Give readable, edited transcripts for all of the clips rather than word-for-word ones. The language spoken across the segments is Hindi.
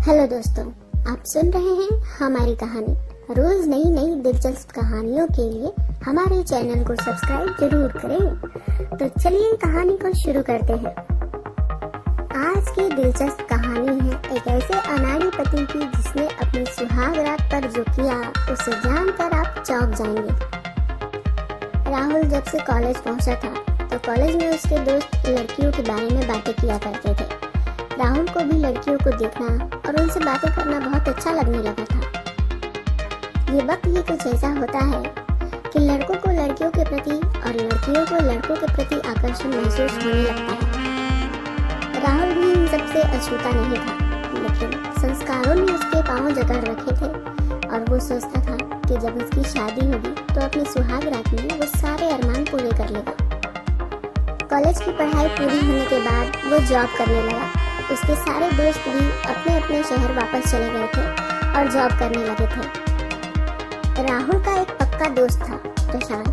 हेलो दोस्तों, आप सुन रहे हैं हमारी कहानी। रोज नई नई दिलचस्प कहानियों के लिए हमारे चैनल को सब्सक्राइब जरूर करें। तो चलिए कहानी को शुरू करते हैं। आज की दिलचस्प कहानी है एक ऐसे अनाड़ी पति की जिसने अपनी सुहाग रात पर जो किया उसे जानकर आप चौंक जाएंगे। राहुल जब से कॉलेज पहुंचा था तो कॉलेज में उसके दोस्त लड़कियों के बारे में बातें किया करते थे। राहुल को भी लड़कियों को देखना और उनसे बातें करना बहुत अच्छा लगने लगा था। ये वक्त ही कुछ ऐसा होता है कि लड़कों को लड़कियों के प्रति और लड़कियों को लड़कों के प्रति आकर्षण महसूस होने लगता है। राहुल भी इन सबसे अछूता नहीं था, लेकिन संस्कारों ने उसके पांव जकड़ रखे थे और वो सोचता था कि जब उसकी शादी होगी तो अपनी सुहाग रात में वो सारे अरमान पूरे कर लेगा। कॉलेज की पढ़ाई पूरी होने के बाद वो जॉब करने लगा। उसके सारे दोस्त भी अपने अपने शहर वापस चले गए थे और जॉब करने लगे थे। राहुल का एक पक्का दोस्त था प्रशांत।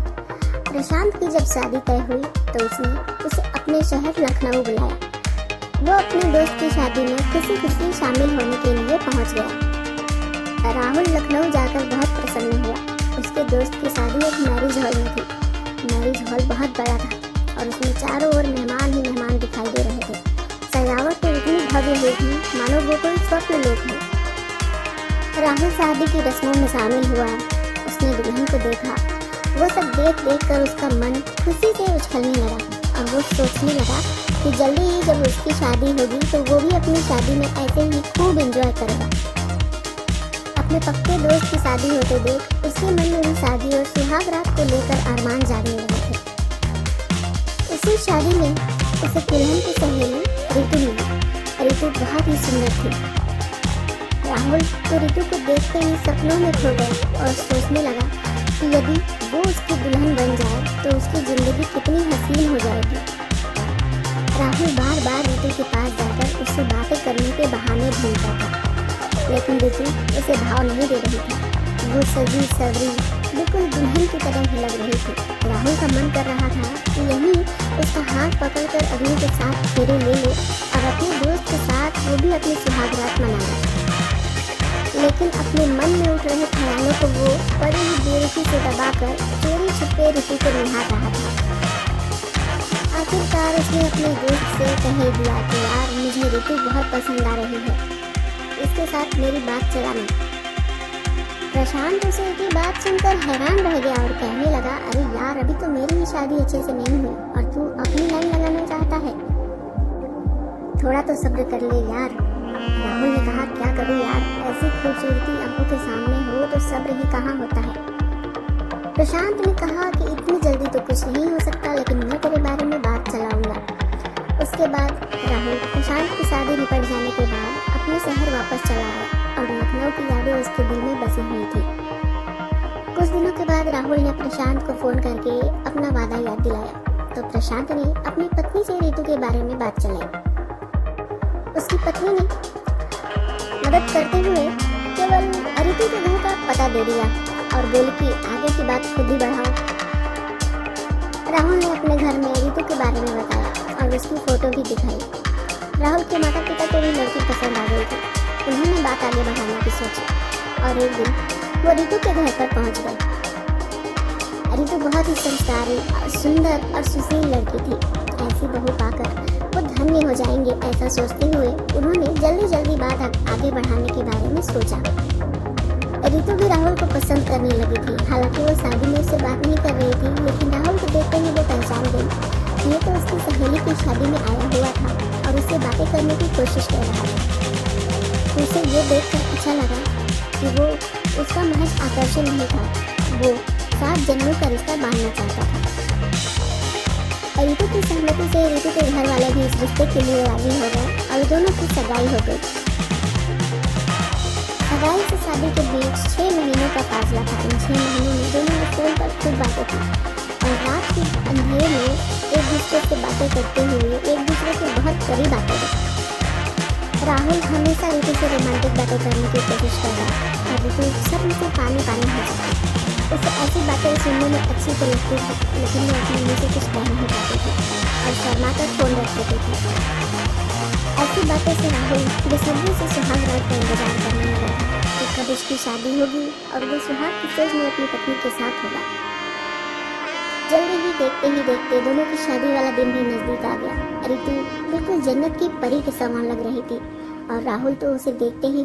प्रशांत की जब शादी तय हुई तो उसने उसे अपने शहर लखनऊ बुलाया। वो अपने दोस्त की शादी में खुशी खुशी शामिल होने के लिए पहुंच गया। राहुल लखनऊ जाकर बहुत प्रसन्न हुआ। उसके दोस्त की शादी एक मैरिज हॉल में थी। मैरिज हॉल बहुत बड़ा था और उसमें चारों ओर मेहमान ही मेहमान दिखाई दे रहे थे। सजावट तो इतनी भव्य हुई थी मानो वो कोई स्वप्न लोक हो। राहुल शादी की रस्मों में शामिल हुआ। उसने दुल्हन को देखा। वो सब देख देख कर उसका मन खुशी से उछलने लगा और वो सोचने लगा कि जल्दी ही जब उसकी शादी होगी तो वो भी अपनी शादी में ऐसे ही खूब एंजॉय करेगा। अपने पक्के दोस्त की शादी होते देख उसके मन में भी शादी और सुहाग रात को लेकर अरमान जागने लगे थे। उसी शादी में उसे दुल्हन की सहेली रितु मिली। रितु बहुत ही सुंदर थी। राहुल तो रितु को देखते ही सपनों में खो गया और सोचने लगा कि यदि वो उसकी दुल्हन बन जाए तो उसकी जिंदगी कितनी हसीन हो जाएगी। राहुल बार बार रितु के पास जाकर उससे बातें करने के बहाने ढूंढता था, लेकिन रितु उसे भाव नहीं दे रही थी। वो सजी सवरी बिल्कुल दुल्हन की तरह ही लग रही थी। राहुल का मन कर रहा था कि यही उसका हाथ पकड़कर अग्नि के साथ फेरे ले ले और अपने दोस्त के साथ वो भी अपनी सुहाग रात मनाए। लेकिन अपने मन में उठ रहे ख्यालों को वो बड़ी ही बेरुखी से दबाकर चोरी छुपे रितु को निहार रहा था। आखिरकार उसने अपने दोस्त से कह दिया कि यार मुझे रितु बहुत पसंद आ रही है, इसके साथ मेरी बात चलाना। प्रशांत उसे की बात सुनकर हैरान रह गया और कहने लगा, अरे यार अभी तो मेरी ही शादी अच्छे से नहीं हुई और तू अपनी लाइन लगाना चाहता है। थोड़ा तो सब्र कर ले यार। राहुल ने कहा, क्या करूं यार, ऐसी खूबसूरती आंखों के सामने हो तो सब्र ही कहाँ होता है। प्रशांत ने कहा कि इतनी जल्दी तो कुछ नहीं हो सकता, लेकिन मैं तेरे बारे में बात चलाऊंगा। उसके बाद राहुल प्रशांत की शादी निपट जाने के बाद अपने शहर वापस चला आया और लखनऊ की यादें उसके दिल में बसी हुई थी। कुछ दिनों के बाद राहुल ने प्रशांत को फोन करके अपना वादा याद दिलाया तो प्रशांत ने अपनी पत्नी से रितु के बारे में बात चलाई। उसकी पत्नी ने मदद करते हुए केवल रितु के घर का पता दे दिया और बोली कि आगे की बात खुद ही बढ़ाओ। राहुल ने अपने घर में रितु के बारे में बताया और उसकी फोटो भी दिखाई। राहुल के माता पिता को भी लड़की पसंद आ गई थी। उन्होंने बात आगे बढ़ाने की सोची और एक दिन वो रितु के घर पर पहुंच गए। रितु बहुत ही संस्कारी और सुंदर और सुशील लड़की थी। ऐसी बहू पाकर वो धन्य हो जाएंगे, ऐसा सोचते हुए उन्होंने जल्दी जल्दी बात आगे बढ़ाने के बारे में सोचा। रितु भी राहुल को पसंद करने लगी थी। हालांकि वो शादी में उससे बात नहीं कर रही थी, लेकिन राहुल को देखते ही वो पहचान गई। ये तो उसकी सहेली की शादी में आया हुआ था और उससे बातें करने की कोशिश कर रहा था। उसे ये देखकर अच्छा लगा कि वो उसका महज आकर्षण नहीं था, वो 7 जन्मों का रिश्ता बांधना चाहता था। रितु की सहमति से रितु के घर वाले भी इस रिश्ते के लिए राजी हो गए और दोनों की सगाई हो गई। सगाई से शादी के बीच 6 महीनों का फासला था। इन 6 महीनों में दोनों ने फोन पर खूब बातें की और रात के अंधेरे में एक दूसरे से बातें करते हुए एक दूसरे के बहुत करीब आते थे। राहुल हमेशा रितु से रोमांटिक बातें करने की कोशिश कर रहा और रितु सब में से पानी पानी हो जाती। उसे ऐसी बातें सुनने में अच्छी तो लगती थी, लेकिन वो अपने मुँह से कुछ कह नहीं पाती थी और शर्मा कर फोन रख देती थी। ऐसी बातों से राहुल बेसब्री से सुहाग रात का इंतजार करने लगा कि कब उसकी शादी होगी और वो सुहाग की फौज में अपनी पत्नी के साथ होगा। जल्दी ही देखते दोनों की शादी वाला दिन भी नजदीक आ गया। रितु बिल्कुल जन्नत की परी के समान लग रही थी और राहुल तो उसे देखते ही